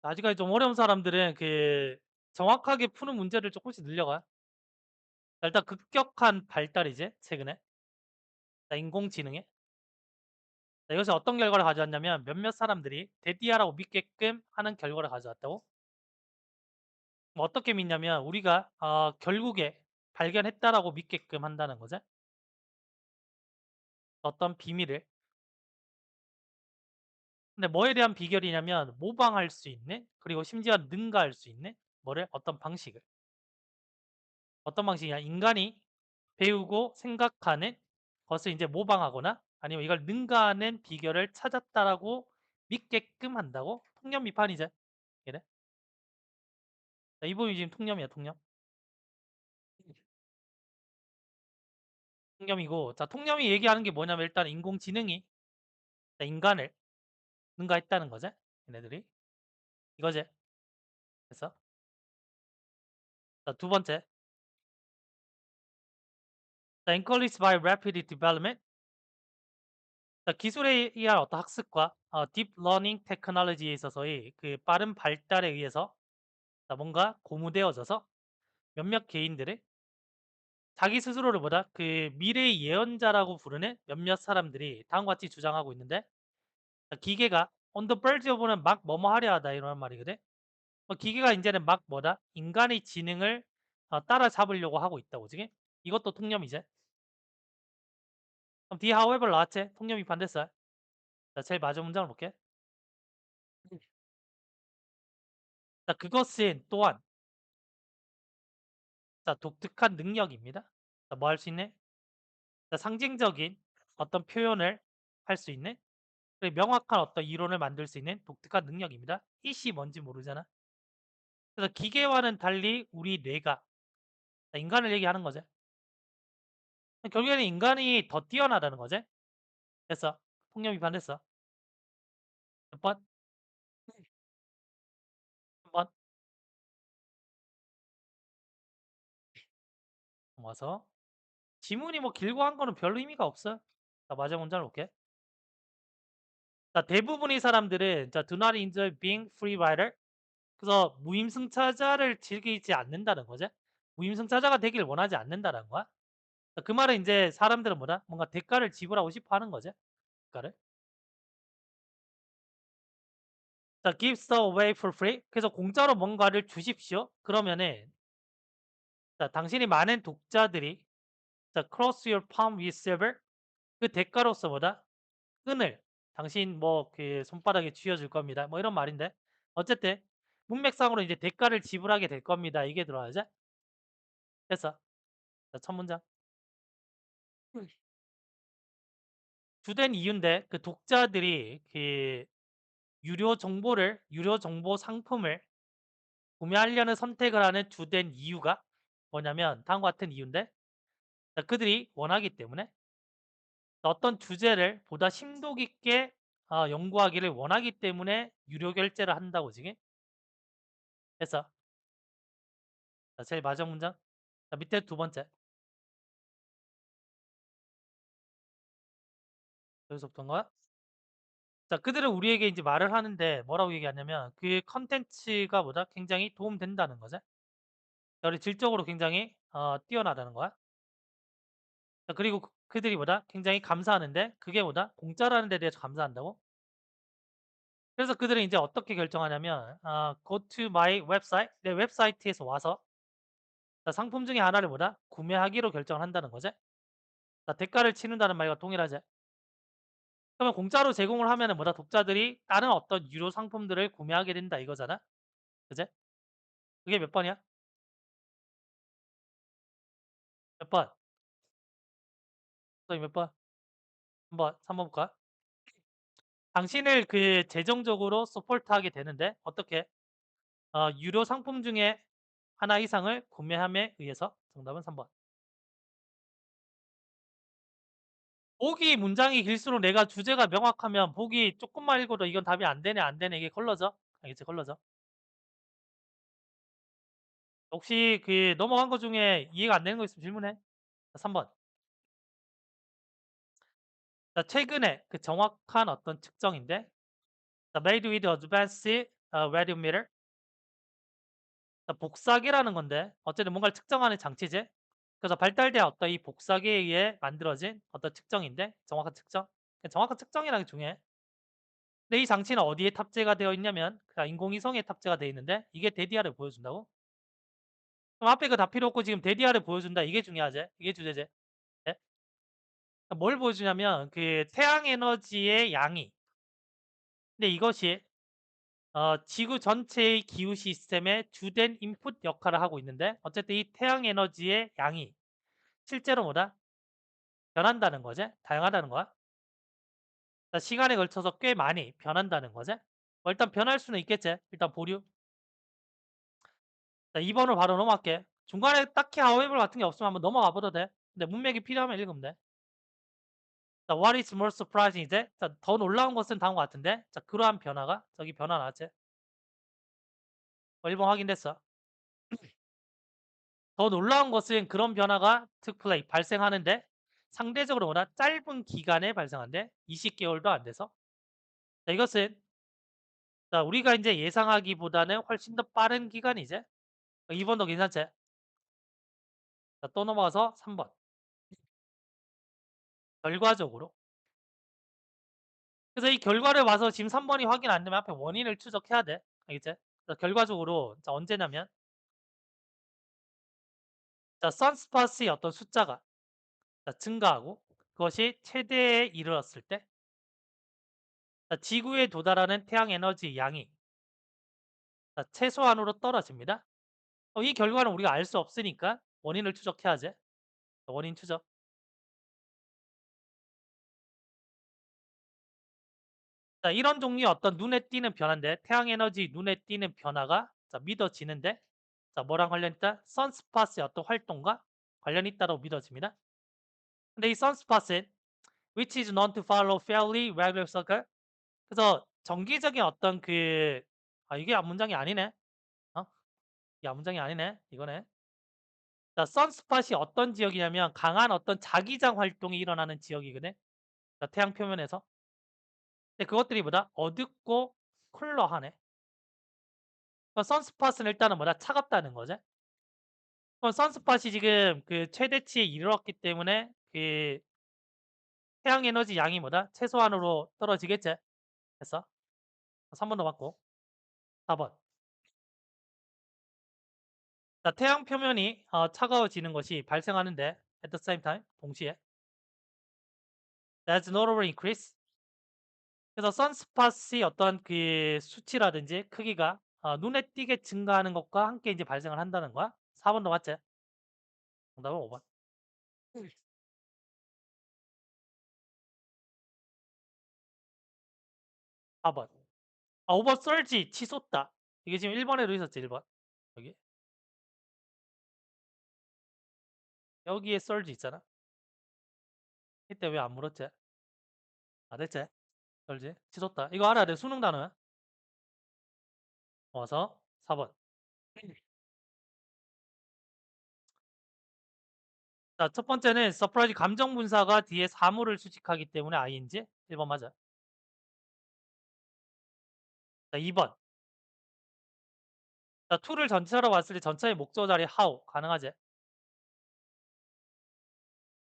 아직까지 좀 어려운 사람들은 정확하게 푸는 문제를 조금씩 늘려가. 일단 급격한 발달이지 최근에. 인공지능에. 이것이 어떤 결과를 가져왔냐면 몇몇 사람들이 대디아라고 믿게끔 하는 결과를 가져왔다고. 뭐 어떻게 믿냐면 우리가 결국에 발견했다라고 믿게끔 한다는 거지. 어떤 비밀을. 근데 뭐에 대한 비결이냐면 모방할 수 있는, 그리고 심지어 능가할 수 있는 뭐를 어떤 방식을. 어떤 방식이냐? 인간이 배우고 생각하는 것을 이제 모방하거나 아니면 이걸 능가하는 비결을 찾았다라고 믿게끔 한다고. 통념 비판이죠. 얘네. 자, 이 부분이 지금 통념이야, 통념. 통념이고, 자, 통념이 얘기하는 게 뭐냐면 일단 인공지능이 인간을 능가했다는 거지. 얘네들이. 이거지. 그래서 자, 두 번째. 자, encouraged by rapid development. 자, 기술에 의한 어떤 학습과 딥 러닝 테크놀로지에 있어서의 그 빠른 발달에 의해서 자, 뭔가 고무되어져서 몇몇 개인들의 자기 스스로를 보다 그 미래의 예언자라고 부르는 몇몇 사람들이 다음과 같이 주장하고 있는데, 기계가 on the verge of는 막 뭐뭐 하려 하다 이런 말이거든. 기계가 이제는 막 뭐다 인간의 지능을 따라잡으려고 하고 있다고 지금. 이것도 통념이제. 그럼 뒤에 however 나왔지. 통념이 반대말. 자, 제일 마지막 문장을 볼게. 자, 그것은 또한 자, 독특한 능력입니다. 자, 뭐 할 수 있네? 자, 상징적인 어떤 표현을 할 수 있는, 그리고 명확한 어떤 이론을 만들 수 있는 독특한 능력입니다. 이씨 뭔지 모르잖아. 그래서 기계와는 달리 우리 뇌가 인간을 얘기하는 거죠. 결국에는 인간이 더 뛰어나다는 거지. 됐어. 통념이 반됐어. 몇 번? 한 번. 와서 지문이 뭐 길고 한 거는 별로 의미가 없어. 자, 마지막 문장을 볼게. 자, 대부분의 사람들은 자, do not enjoy being free rider. 그래서 무임승차자를 즐기지 않는다는 거지. 무임승차자가 되길 원하지 않는다는 거야. 그 말은 이제 사람들은 뭐다? 뭔가 대가를 지불하고 싶어 하는 거지. 대가를. 자, give stuff away for free. 그래서 공짜로 뭔가를 주십시오. 그러면은 자, 당신이 많은 독자들이 자, cross your palm with silver. 그 대가로서 뭐다? 끈을 당신 뭐 그 손바닥에 쥐어줄 겁니다. 뭐 이런 말인데. 어쨌든 문맥상으로 이제 대가를 지불하게 될 겁니다. 이게 들어가야지. 됐어. 자, 첫 문장. 주된 이유인데 그 독자들이 그 유료 정보 상품을 구매하려는 선택을 하는 주된 이유가 뭐냐면 다음과 같은 이유인데, 자, 그들이 원하기 때문에 어떤 주제를 보다 심도 깊게 연구하기를 원하기 때문에 유료 결제를 한다고 지금. 됐어. 자, 제일 마지막 문장. 자, 밑에 두 번째. 여기서부터인 거야. 자, 그들은 우리에게 이제 말을 하는데 뭐라고 얘기하냐면 그 컨텐츠가 뭐다? 굉장히 도움된다는 거죠. 우리 질적으로 굉장히 뛰어나다는 거야. 자, 그리고 그들이 뭐다? 굉장히 감사하는데 그게 뭐다? 공짜라는 데 대해서 감사한다고. 그래서 그들은 이제 어떻게 결정하냐면 go to my website, 내 웹사이트에서 와서 자, 상품 중에 하나를 뭐다? 구매하기로 결정을 한다는 거지. 자, 대가를 치른다는 말과 동일하지. 그러면 공짜로 제공을 하면은 뭐다? 독자들이 다른 어떤 유료 상품들을 구매하게 된다 이거잖아. 그제? 그게 몇 번이야? 몇 번? 몇 번? 한번 3번 볼까? 당신을 그 재정적으로 서포트하게 되는데 어떻게? 유료 상품 중에 하나 이상을 구매함에 의해서. 정답은 3번. 보기 문장이 길수록 내가 주제가 명확하면 보기 조금만 읽어도 이건 답이 안 되네 안 되네 이게 걸러져. 알겠지? 걸러져. 혹시 그 넘어간 거 중에 이해가 안 되는 거 있으면 질문해. 자, 3번. 자, 최근에 그 정확한 어떤 측정인데 자, made with advanced radiometer. 자, 복사기라는 건데 어쨌든 뭔가를 측정하는 장치지. 그래서 발달된 어떤 이 복사기에 의해 만들어진 어떤 측정인데 정확한 측정. 정확한 측정이라는 게 중요해. 근데 이 장치는 어디에 탑재가 되어 있냐면 그냥 인공위성에 탑재가 되어 있는데 이게 데디아를 보여준다고? 그럼 앞에 거 다 필요 없고 지금 데디아를 보여준다. 이게 중요하지. 이게 주제지. 네? 뭘 보여주냐면 그 태양 에너지의 양이. 근데 이것이 지구 전체의 기후 시스템의 주된 인풋 역할을 하고 있는데 어쨌든 이 태양 에너지의 양이 실제로 뭐다? 변한다는 거지. 다양하다는 거야. 자, 시간에 걸쳐서 꽤 많이 변한다는 거지. 일단 변할 수는 있겠지. 일단 보류. 자, 2번으로 바로 넘어갈게. 중간에 딱히 however 같은 게 없으면 한번 넘어가 봐도 돼. 근데 문맥이 필요하면 읽으면 돼. 자, what is more surprising 이제? 자, 더 놀라운 것은 다음 것 같은데. 자, 그러한 변화가 저기 변화 나왔지. 1번 확인됐어. 더 놀라운 것은 그런 변화가 took place 발생하는데 상대적으로 뭐다? 짧은 기간에 발생한대. 20개월도 안 돼서. 자, 이것은 자, 우리가 이제 예상하기보다는 훨씬 더 빠른 기간이지. 2번도 괜찮지? 자, 또 넘어가서 3번. 결과적으로. 그래서 이 결과를 봐서 지금 3번이 확인 안 되면 앞에 원인을 추적해야 돼. 알겠지? 자, 결과적으로 자, 언제냐면 자, 선스파스의 어떤 숫자가 자, 증가하고 그것이 최대에 이르렀을 때 자, 지구에 도달하는 태양 에너지 양이 자, 최소한으로 떨어집니다. 이 결과는 우리가 알 수 없으니까 원인을 추적해야지. 자, 원인 추적. 자, 이런 종류의 어떤 눈에 띄는 변화인데 태양 에너지 눈에 띄는 변화가 자, 믿어지는데 자, 뭐랑 관련 있다? 선스파스의 어떤 활동과 관련이 있다고 믿어집니다. 근데 이 선스팟은 which is known to follow fairly regular cycle. 그래서 정기적인 어떤 이게 앞문장이 아니네. 어? 이게 앞문장이 아니네. 이거네. 자, 선스팟이 어떤 지역이냐면 강한 어떤 자기장 활동이 일어나는 지역이거든. 자, 태양 표면에서. 근데 그것들이 뭐다? 어둡고 쿨러하네. 선스팟은 일단은 뭐다? 차갑다는 거죠. 그럼 선스팟이 지금 그 최대치에 이르렀기 때문에 그 태양 에너지 양이 뭐다? 최소한으로 떨어지겠지. 됐어? 3번 더 맞고 4번. 자, 태양 표면이 차가워지는 것이 발생하는데 at the same time 동시에 that's notable increase. 그래서 선스팟이 어떤 그 수치라든지 크기가 눈에 띄게 증가하는 것과 함께 이제 발생을 한다는 거야. 4번 더 맞지? 정답은 5번. 4번. 5번 썰지 치솟다. 이게 지금 1번에도 있었지. 1번 여기 여기에 썰지 있잖아. 이때 왜 안 물었지? 됐지? 썰지 치솟다. 이거 알아야 돼. 수능 단어야. 와서 4번. 자, 첫 번째는 서프라이즈 감정 분사가 뒤에 사물을 수식하기 때문에 ing. 1번 맞아. 자, 2번. 자, to를 전체로 봤을 때 전체의 목적 자리 how 가능하지?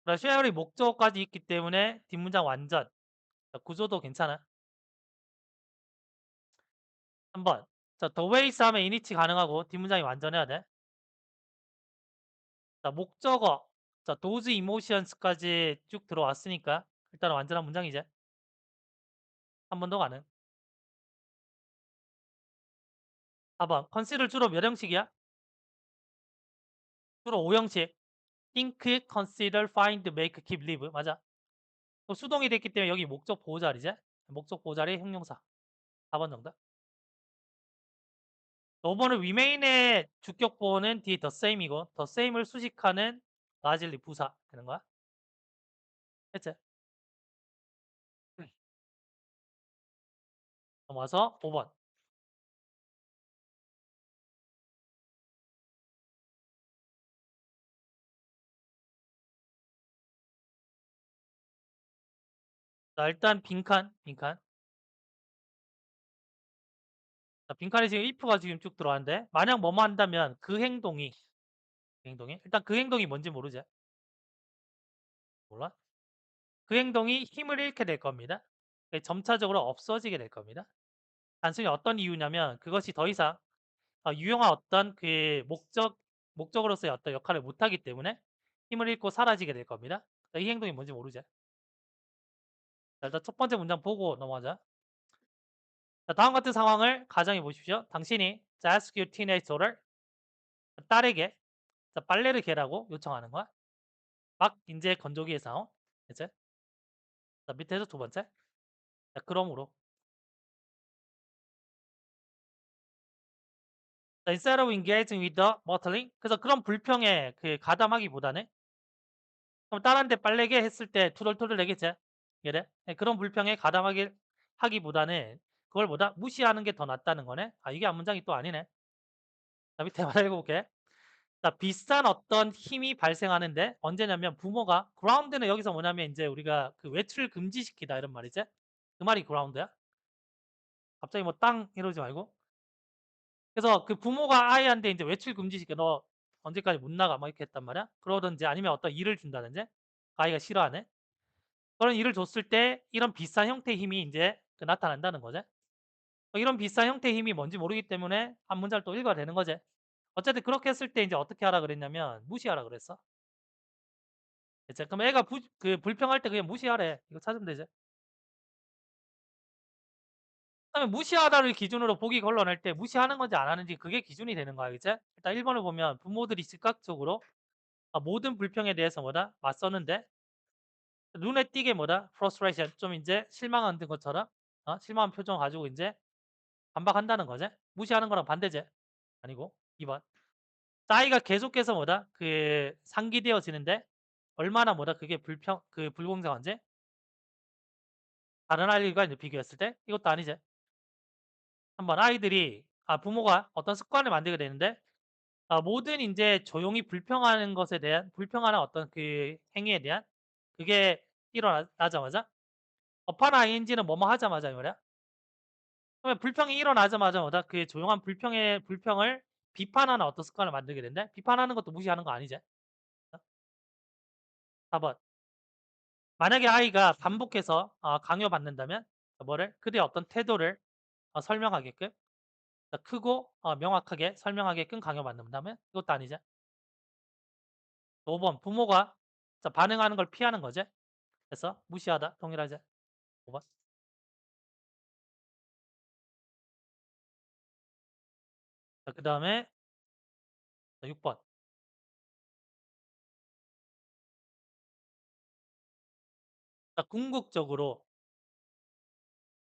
그다음 쉐어리 목적어까지 있기 때문에 뒷문장 완전. 자, 구조도 괜찮아. 3번. 자, the ways 하면 init 가능하고 뒷문장이 완전해야 돼. 자, 목적어. 자, those emotions까지 쭉 들어왔으니까 일단은 완전한 문장이지. 한 번 더 가능. 4번. consider 주로 몇 형식이야? 주로 5형식. think, consider, find, make, keep, live. 맞아. 수동이 됐기 때문에 여기 목적 보호 자리지. 목적 보호 자리 형용사. 4번 정답. 5번은 remain의 주격 보호는 뒤에 the same이고 the same을 수식하는 largely 부사 되는 거야. 됐지? 넘어와서 5번. 자, 일단 빈칸. 자, 빈칸에 지금 if가 지금 쭉 들어왔는데 만약 뭐뭐 한다면 그 행동이 일단 그 행동이 뭔지 모르지? 몰라? 그 행동이 힘을 잃게 될 겁니다. 점차적으로 없어지게 될 겁니다. 단순히 어떤 이유냐면 그것이 더 이상 유용한 어떤 그 목적으로서의 어떤 역할을 못 하기 때문에 힘을 잃고 사라지게 될 겁니다. 이 행동이 뭔지 모르죠? 자, 일단 첫 번째 문장 보고 넘어가자. 자, 다음 같은 상황을 가정해 보십시오. 당신이 ask your teenage daughter, 딸에게 자, 빨래를 개라고 요청하는 거야. 막 인제 건조기에 싸운 이제 자, 밑에서 두 번째. 자, 그러므로 자, instead of engaging with the bottling 그래서 그런 불평에 그 가담하기보다는 그럼 딸한테 빨래개 했을 때 투덜투덜 대겠지? 얘를? 예, 그런 불평에 가담하기 하기보다는 그걸 보다 무시하는 게 더 낫다는 거네. 아, 이게 앞문장이 또 아니네. 자, 밑에 하나 읽어볼게. 자, 비슷한 어떤 힘이 발생하는데 언제냐면 부모가 ground는 여기서 뭐냐면 이제 우리가 그 외출 금지시키다 이런 말이지. 그 말이 ground야. 갑자기 뭐 땅 이러지 말고. 그래서 그 부모가 아이한테 이제 외출 금지시켜 너 언제까지 못 나가 막 이렇게 했단 말이야. 그러든지 아니면 어떤 일을 준다든지 아이가 싫어하네. 그런 일을 줬을 때 이런 비슷한 형태의 힘이 이제 그 나타난다는 거지. 이런 비슷한 형태의 힘이 뭔지 모르기 때문에 한 문장을 또 읽어야 되는 거지. 어쨌든 그렇게 했을 때 이제 어떻게 하라 그랬냐면 무시하라 그랬어. 이제 그럼 애가 그 불평할 때 그냥 무시하래. 이거 찾으면 되지. 그다음에 무시하다를 기준으로 보기 걸러낼 때 무시하는 건지 안 하는지 그게 기준이 되는 거야, 그치? 일단 1번을 보면 부모들이 즉각적으로 모든 불평에 대해서 뭐다? 맞서는데 눈에 띄게 뭐다? frustration 좀 이제 실망한 것처럼 실망한 표정을 가지고 이제 반박한다는 거지. 무시하는 거랑 반대지. 아니고 2번. 싸이가 계속해서 뭐다? 그 상기되어지는데 얼마나 뭐다? 그게 불공정한지 다른 아이들과 이제 비교했을 때 이것도 아니지. 한번 아이들이 부모가 어떤 습관을 만들게 되는데 모든 인제 조용히 불평하는 것에 대한 불평하는 어떤 그 행위에 대한 그게 일어나자마자 업하는 ing는 뭐뭐 하자마자 이 말이야. 그러면 불평이 일어나자마자 뭐다? 그 조용한 불평을 비판하는 어떤 습관을 만들게 된대. 비판하는 것도 무시하는 거 아니지? 어? 4번. 만약에 아이가 반복해서 강요받는다면 뭐를? 그들의 어떤 태도를 설명하게끔 크고 명확하게 설명하게끔 강요받는다면 이것도 아니지? 5번. 부모가 반응하는 걸 피하는 거지? 그래서 무시하다 동일하지? 5번. 자, 그다음에 6번. 자, 궁극적으로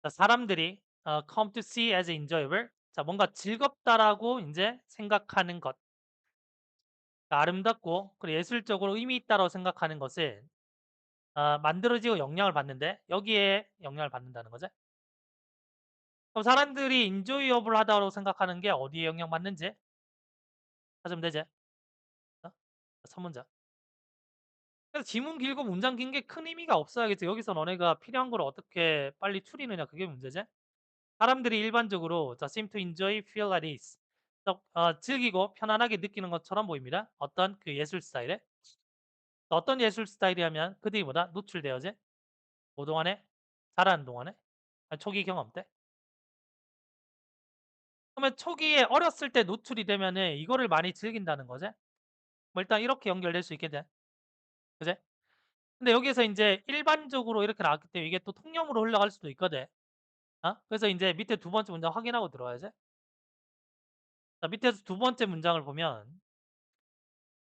사람들이 come to see as enjoyable. 자, 뭔가 즐겁다라고 인제 생각하는 것. 아름답고 그리고 예술적으로 의미 있다라고 생각하는 것은 만들어지고 영향을 받는데 여기에 영향을 받는다는 거지. 그럼 사람들이 enjoyable 하다고 생각하는 게 어디에 영향받는지 찾으면 되지. 어? 3문장. 그래서 지문 길고 문장 긴 게 큰 의미가 없어야겠지. 여기서 너네가 필요한 걸 어떻게 빨리 추리느냐 그게 문제지. 사람들이 일반적으로 seem to enjoy, feel at ease. 즐기고 편안하게 느끼는 것처럼 보입니다. 어떤 그 예술 스타일에. 어떤 예술 스타일이라면 그들이 보다 노출되어진 그동안에 자라는 동안에 초기 경험 때. 그러면 초기에 어렸을 때 노출이 되면은 이거를 많이 즐긴다는 거지. 뭐 일단 이렇게 연결될 수 있게 돼. 그지? 근데 여기서 이제 일반적으로 이렇게 나왔기 때문에 이게 또 통념으로 흘러갈 수도 있거든. 그래서 이제 밑에 두 번째 문장 확인하고 들어와야지. 자, 밑에서 두 번째 문장을 보면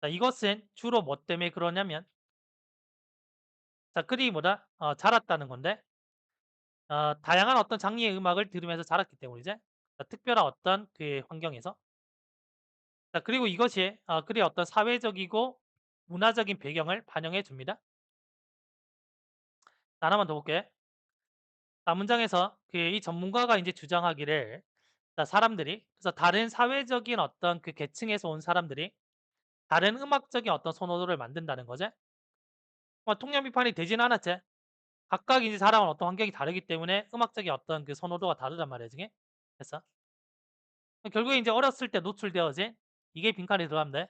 자, 이것은 주로 뭐 때문에 그러냐면 자, 그들이 뭐다? 자랐다는 건데 다양한 어떤 장르의 음악을 들으면서 자랐기 때문이지. 자, 특별한 어떤 그 환경에서. 자, 그리고 이것이 그의 어떤 사회적이고 문화적인 배경을 반영해 줍니다. 하나만 더 볼게. 자, 문장에서 그 이 전문가가 이제 주장하기를 자, 사람들이 그래서 다른 사회적인 어떤 그 계층에서 온 사람들이 다른 음악적인 어떤 선호도를 만든다는 거지. 통념 비판이 되진 않았지. 각각 이제 자라온 어떤 환경이 다르기 때문에 음악적인 어떤 그 선호도가 다르단 말이야, 지금. 됐어? 결국에 인제 어렸을 때 노출되어진 이게 빈칸에 들어가면 돼.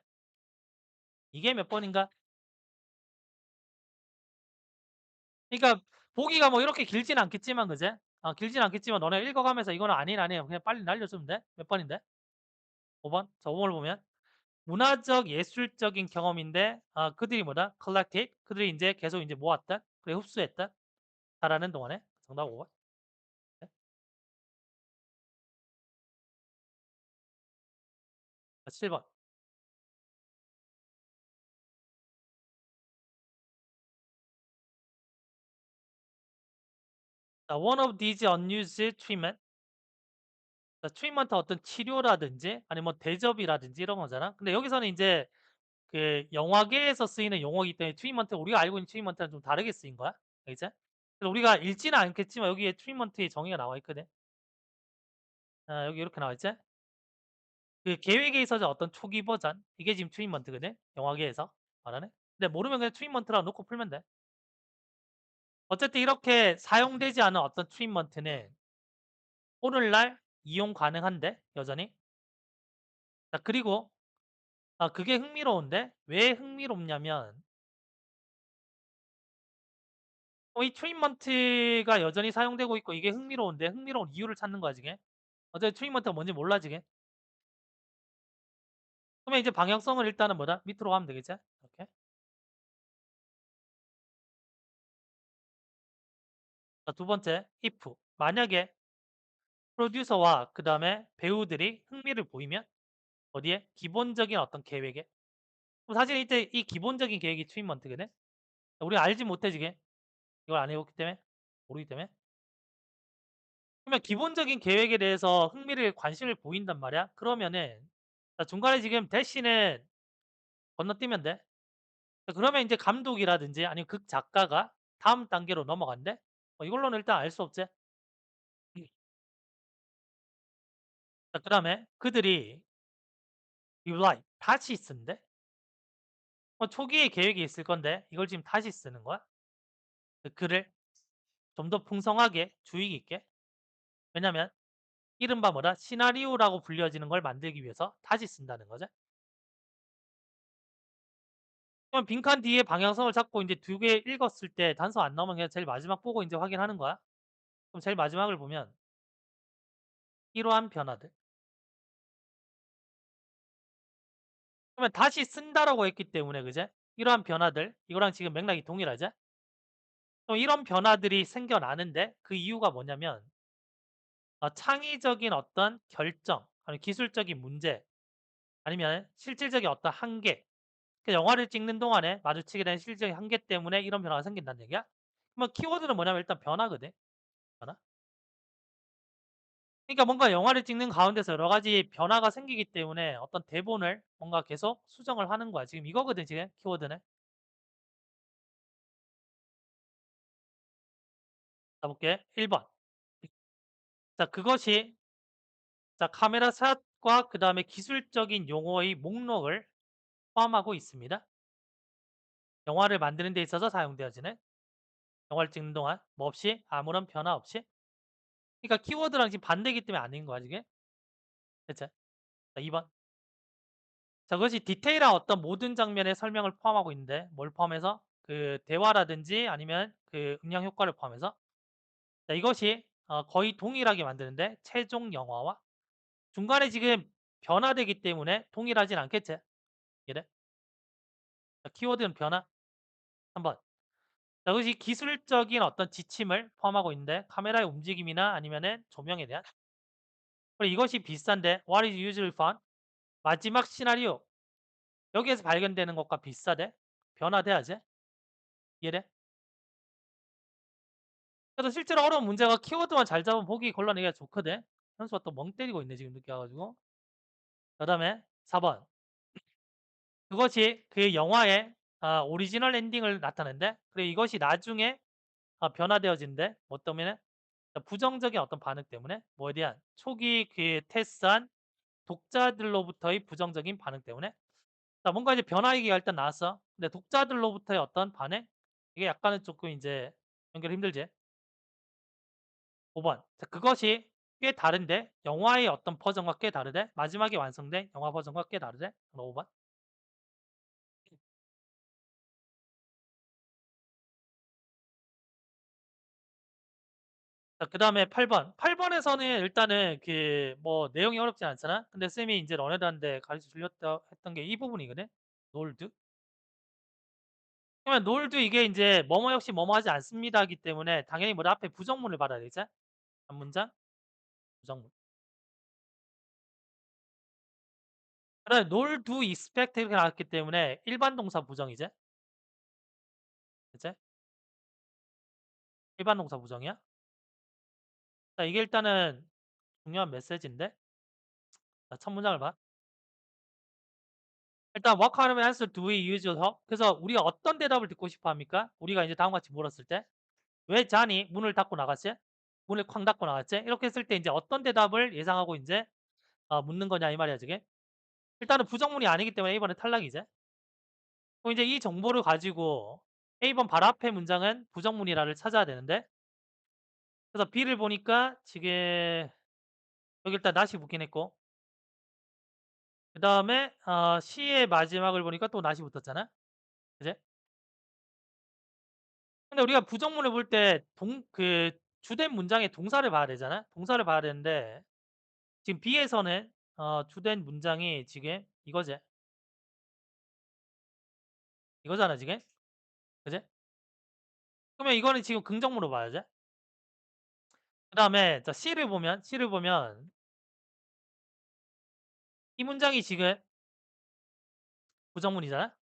이게 몇 번인가? 그러니까 보기가 뭐 이렇게 길진 않겠지만 그지? 길진 않겠지만 너네 읽어가면서 이거는 아닌 아니에요. 그냥 빨리 날려주면 돼. 몇 번인데? 5 번. 자 5 번을 보면 문화적 예술적인 경험인데 그들이 뭐다? collected 그들이 인제 계속 인제 모았다. 그래 흡수했다. 자라는 동안에. 정답 5 번. 네. 7 번. 자 one of these unused treatment 자 treatment 어떤 치료라든지 아니면 뭐 대접이라든지 이런 거잖아. 근데 여기서는 인제 그 영화계에서 쓰이는 용어이기 때문에 treatment 우리가 알고 있는 treatment랑 좀 다르게 쓰인 거야. 알겠지? 그래서 우리가 읽지는 않겠지만 여기에 treatment의 정의가 나와 있거든. 여기 이렇게 나와 있지? 그 계획에 있어서 어떤 초기 버전 이게 지금 treatment거든. 영화계에서 말하는. 근데 모르면 그냥 treatment라고 놓고 풀면 돼. 어쨌든 이렇게 사용되지 않은 어떤 treatment는 오늘날 이용 가능한데 여전히. 자 그리고 그게 흥미로운데 왜 흥미롭냐면 이 트리트먼트가 여전히 사용되고 있고 이게 흥미로운데 흥미로운 이유를 찾는 거야 지금. 어차피 트리트먼트가 뭔지 몰라 지금. 그러면 이제 방향성을 일단은 뭐다? 밑으로 가면 되겠지? 이렇게. 자, 두 번째, if. 만약에 프로듀서와 그 다음에 배우들이 흥미를 보이면 어디에? 기본적인 어떤 계획에. 그럼 사실 이때 이 기본적인 계획이 트리트먼트거든. 우리가 알지 못해 지금. 이걸 안 해봤기 때문에 모르기 때문에. 그러면 기본적인 계획에 대해서 흥미를 관심을 보인단 말이야. 그러면은 자, 중간에 지금 대신은 건너뛰면 돼. 그러면 인제 감독이라든지 아니면 극 작가가 다음 단계로 넘어간대? 이걸로는 일단 알 수 없지. 음. 자 그다음에 그들이 rewrite 다시 쓴대? 초기에 계획이 있을 건데 이걸 지금 다시 쓰는 거야? 그 글을 좀 더 풍성하게 주의 깊게. 왜냐면 이른바 뭐다? 시나리오라고 불려지는 걸 만들기 위해서 다시 쓴다는 거지. 그럼 빈칸 뒤에 방향성을 잡고 인제 2개 읽었을 때 단서 안 나오면 그냥 제일 마지막 보고 인제 확인하는 거야. 그럼 제일 마지막을 보면 이러한 변화들. 그러면 다시 쓴다라고 했기 때문에 그제? 이러한 변화들 이거랑 지금 맥락이 동일하지? 그럼 이런 변화들이 생겨나는데 그 이유가 뭐냐면 창의적인 어떤 결정 아니면 기술적인 문제 아니면 실질적인 어떤 한계 그 영화를 찍는 동안에 마주치게 된 실질적인 한계 때문에 이런 변화가 생긴다는 얘기야? 그러면 키워드는 뭐냐면 일단 변화거든. 변화. 그러니까 뭔가 영화를 찍는 가운데서 여러 가지 변화가 생기기 때문에 어떤 대본을 뭔가 계속 수정을 하는 거야. 지금 이거거든 지금 키워드는. 자 볼게. 1번. 자 그것이 자 카메라 샷과 그다음에 기술적인 용어의 목록을 포함하고 있습니다. 영화를 만드는 데 있어서 사용되어지는 영화를 찍는 동안 뭐 없이 아무런 변화 없이 그러니까 키워드랑 지금 반대이기 때문에 아닌 거야 지금. 그치? 자 2번. 자 그것이 디테일한 어떤 모든 장면의 설명을 포함하고 있는데 뭘 포함해서? 그 대화라든지 아니면 그 음량 효과를 포함해서 자 이것이 거의 동일하게 만드는데 최종 영화와 중간에 지금 변화되기 때문에 동일하진 않겠지? 이래? 자 키워드는 변화. 3번. 자 그것이 기술적인 어떤 지침을 포함하고 있는데 카메라의 움직임이나 아니면은 조명에 대한 그리고 이것이 비싼데 what is usually found? 마지막 시나리오 여기에서 발견되는 것과 비슷하대? 변화돼야지? 이해돼? 그래서 실제로 어려운 문제가 키워드만 잘 잡으면 보기 곤란하기가 좋거든? 현수가 또 멍 때리고 있네 지금 늦게 와가지고 그 다음에 4번 그것이 그 영화의 오리지널 엔딩을 나타낸대 그리고 이것이 나중에 변화되어진대 뭐 때문에? 부정적인 어떤 반응 때문에 뭐에 대한 초기 그 테스트한 독자들로부터의 부정적인 반응 때문에 자 뭔가 이제 변화 얘기가 일단 나왔어 근데 독자들로부터의 어떤 반응 이게 약간은 조금 이제 연결 힘들지 5번 자 그것이 꽤 다른데? 영화의 어떤 버전과 꽤 다르대? 마지막에 완성된 영화 버전과 꽤 다르대? 5번. 자, 그다음에 8번. 8번에서는 일단은 그 뭐 내용이 어렵지 않잖아. 근데 쌤이 이제 너네들한테 가르쳐 주렸다 했던 게 이 부분이거든. 놀드. 그러면 놀드 이게 이제 뭐뭐 역시 뭐뭐 하지 않습니다기 때문에 당연히 뭐 앞에 부정문을 받아야 되지? 한 문장 부정문. 그다음에 놀두 expect 이렇게 나왔기 때문에 일반 동사 부정이지? 그치? 일반 동사 부정이야? 자, 이게 일단은 중요한 메시지인데. 자, 첫 문장을 봐. 일단 what kind of answer do we usually have? 그래서 우리가 어떤 대답을 듣고 싶어 합니까? 우리가 이제 다음과 같이 물었을 때 왜 자니 문을 닫고 나갔지? 문을 쾅 닫고 나갔지? 이렇게 했을 때 이제 어떤 대답을 예상하고 이제 묻는 거냐 이 말이야, 저게. 일단은 부정문이 아니기 때문에 A번에 탈락이지. 그럼 이제 이 정보를 가지고 A번 바로 앞에 문장은 부정문이라를 찾아야 되는데 그래서 B를 보니까 지금 여기 일단 낫이 붙긴 했고 그다음에 C의 마지막을 보니까 또 낫이 붙었잖아. 그지? 근데 우리가 부정문을 볼 때 주된 문장의 동사를 봐야 되잖아. 동사를 봐야 되는데 지금 B에서는 주된 문장이 지금 이거지. 이거잖아, 지금. 그지? 그러면 이거는 지금 긍정문으로 봐야지. 그다음에 자, C를 보면 이 문장이 지금 부정문이잖아.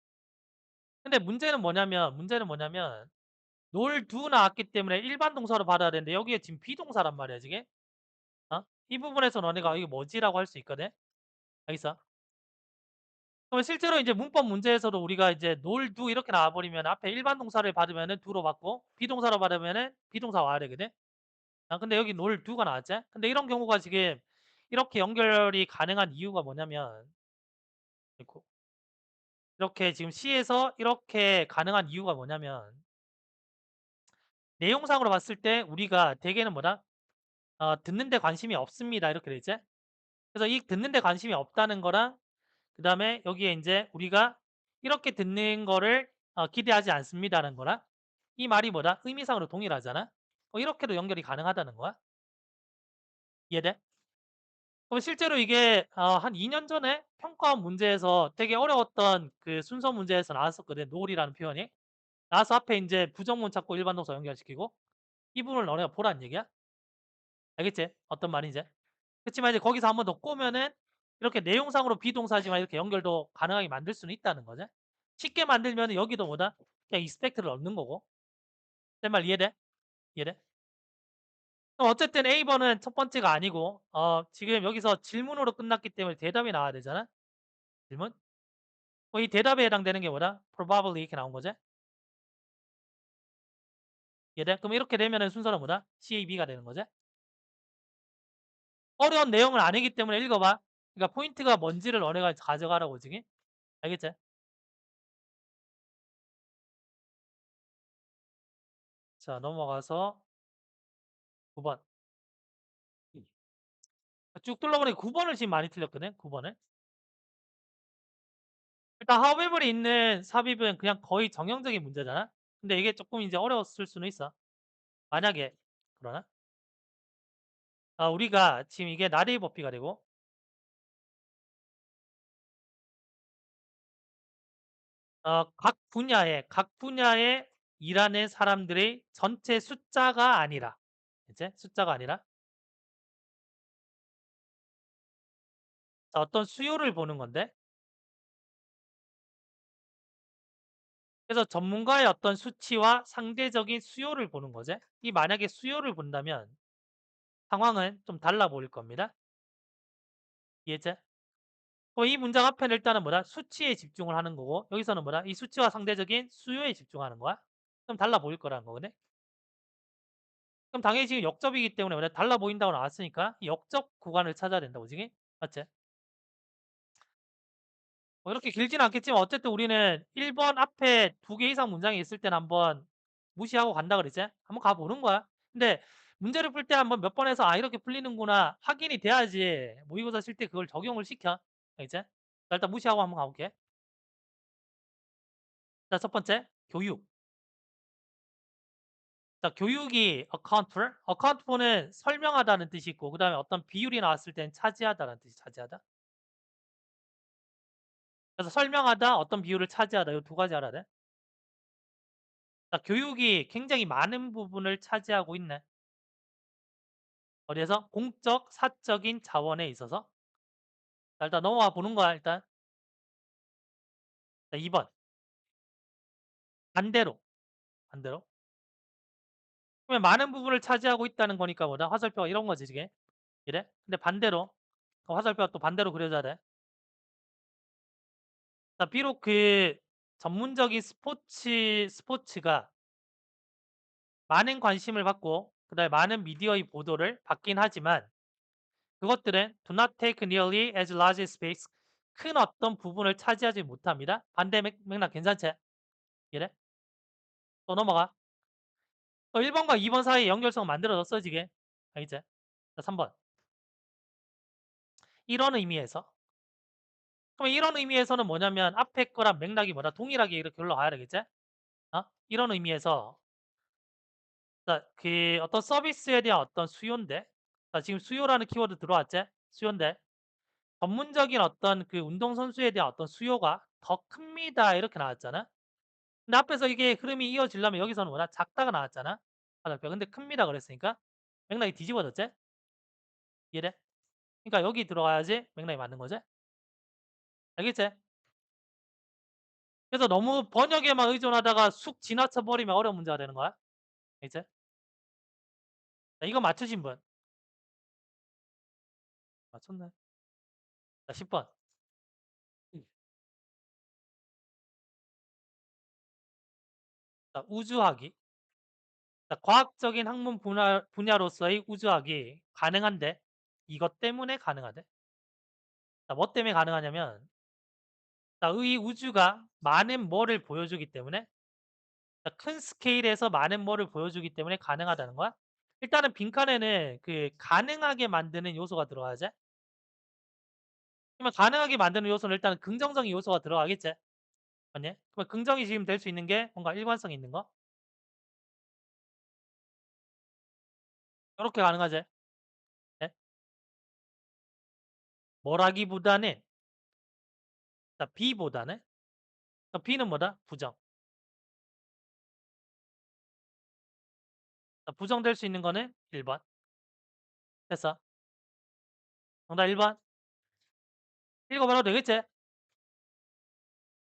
근데 문제는 뭐냐면 놀두 나왔기 때문에 일반 동사로 받아야 되는데 여기에 지금 비동사란 말이야, 지금. 이 부분에서 너네가 이게 뭐지라고 할 수 있거든. 알겠어? 그럼 실제로 이제 문법 문제에서도 우리가 이제 놀두 이렇게 나와버리면 앞에 일반 동사를 받으면은 두로 받고 비동사로 받으면은 비동사 와야 되거든. 근데 여기 놀두가 나왔지? 근데 이런 경우가 지금 이렇게 연결이 가능한 이유가 뭐냐면 이렇게 지금 C에서 이렇게 가능한 이유가 뭐냐면 내용상으로 봤을 때 우리가 대개는 뭐다? 듣는 데 관심이 없습니다. 이렇게 돼 있지? 그래서 이 듣는 데 관심이 없다는 거랑 그다음에 여기에 이제 우리가 이렇게 듣는 거를 기대하지 않습니다라는 거랑 이 말이 뭐다? 의미상으로 동일하잖아. 이렇게도 연결이 가능하다는 거야. 이해돼? 그럼 실제로 이게 한 2년 전에 평가원 문제에서 되게 어려웠던 그 순서 문제에서 나왔었거든. 놀이라는 표현이. 나와서 앞에 이제 부정문 찾고 일반 동사 연결시키고 이 부분을 너네가 보라는 얘기야. 알겠지? 어떤 말인지. 그렇지만 이제 거기서 한 번 더 꼬면은 이렇게 내용상으로 비동사지만 이렇게 연결도 가능하게 만들 수는 있다는 거지. 쉽게 만들면 여기도 뭐다? 그냥 expect를 넣는 거고. 내 말 이해돼? 이해돼? 그럼 어쨌든 A번은 첫 번째가 아니고 지금 여기서 질문으로 끝났기 때문에 대답이 나와야 되잖아. 질문. 이 대답에 해당되는 게 뭐다? probably 이렇게 나온 거지. 이해돼? 그럼 이렇게 되면은 순서는 뭐다? CAB가 되는 거지. 어려운 내용은 아니기 때문에 읽어봐. 그러니까 포인트가 뭔지를 너네가 가져가라고 지금. 알겠지? 자, 넘어가서 9번. 쭉 둘러보니 9번을 지금 많이 틀렸거든. 9번을. 일단 however이 있는 삽입은 그냥 거의 정형적인 문제잖아. 근데 이게 조금 이제 어려웠을 수는 있어. 만약에 그러나 우리가 지금 이게 나레이 법비가 되고 각 분야에 일하는 사람들의 전체 숫자가 아니라 이제 숫자가 아니라 자, 어떤 수요를 보는 건데 그래서 전문가의 어떤 수치와 상대적인 수요를 보는 거지. 이 만약에 수요를 본다면 상황은 좀 달라 보일 겁니다. 이해제? 이 문장 앞에는 일단은 뭐다? 수치에 집중을 하는 거고 여기서는 뭐다? 이 수치와 상대적인 수요에 집중하는 거야. 그럼 달라 보일 거라는 거거든. 그럼 당연히 지금 역접이기 때문에 뭐다? 달라 보인다고 나왔으니까 이 역접 구간을 찾아야 된다고 지금. 맞지? 이렇게 길지는 않겠지만 어쨌든 우리는 1번 앞에 2개 이상 문장이 있을 때는 한번 무시하고 간다 그랬지? 한번 가보는 거야. 근데 문제를 풀 때 한번 몇 번 해서 '아 이렇게 풀리는구나.' 확인이 돼야지 모의고사 칠 때 그걸 적용을 시켜. 이제. 자 일단 무시하고 한번 가 볼게. 자 첫 번째 교육. 자 교육이 account for는 설명하다는 뜻이 있고 그다음에 어떤 비율이 나왔을 땐 차지하다라는 뜻이 차지하다. 그래서 설명하다, 어떤 비율을 차지하다 요 두 가지 알아야 돼. 자 교육이 굉장히 많은 부분을 차지하고 있네. 어디에서? 공적, 사적인 자원에 있어서. 자 일단 넘어가 보는 거야 일단. 자 2번 반대로, 반대로. 그러면 많은 부분을 차지하고 있다는 거니까 뭐다? 화살표가 이런 거지 이게. 이래? 근데 반대로 화살표가 또 반대로 그려져야 돼. 자 비록 그 전문적인 스포츠가 많은 관심을 받고 그다음에 많은 미디어의 보도를 받긴 하지만 그것들은 do not take nearly as large space 큰 어떤 부분을 차지하지 못합니다. 반대 맥락 괜찮지? 이래? 또 넘어가. 또 1번과 2번 사이에 연결성 만들어졌어 지금. 알겠지? 자 3번. 이런 의미에서 그럼 이런 의미에서는 뭐냐면 앞에 거랑 맥락이 뭐다? 동일하게 이렇게 흘러가야 되겠지? 이런 의미에서 자, 그 어떤 서비스에 대한 어떤 수요인데 자, 지금 수요라는 키워드 들어왔지? 수요인데 전문적인 어떤 그 운동선수에 대한 어떤 수요가 더 큽니다. 이렇게 나왔잖아. 근데 앞에서 이게 흐름이 이어지려면 여기서는 뭐다? 작다가 나왔잖아. 화살표. 근데 큽니다. 그랬으니까 맥락이 뒤집어졌지? 이해돼? 그러니까 여기 들어가야지 맥락이 맞는 거지? 알겠지? 그래서 너무 번역에만 의존하다가 쑥 지나쳐 버리면 어려운 문제가 되는 거야. 알겠지? 자, 이거 맞추신 분. 맞췄네. 자, 10번. 자, 우주학이. 자, 과학적인 학문 분야로서의 우주학이 가능한데 이것 때문에 가능하대. 자, 뭐 때문에 가능하냐면 자, 의 우주가 많은 뭐를 보여주기 때문에 자, 큰 스케일에서 많은 뭐를 보여주기 때문에 가능하다는 거야. 일단은 빈칸에는 그 가능하게 만드는 요소가 들어가야지. 그러면 가능하게 만드는 요소는 일단은 긍정적인 요소가 들어가겠지. 맞니? 그러면 긍정이 지금 될 수 있는 게 뭔가 일관성 있는 거. 이렇게 가능하지. 네? 뭐라기보다는 자, B보다는 B는 뭐다? 부정. 자, 부정될 수 있는 거는 1번. 됐어. 정답 1번. 읽어봐도 되겠지?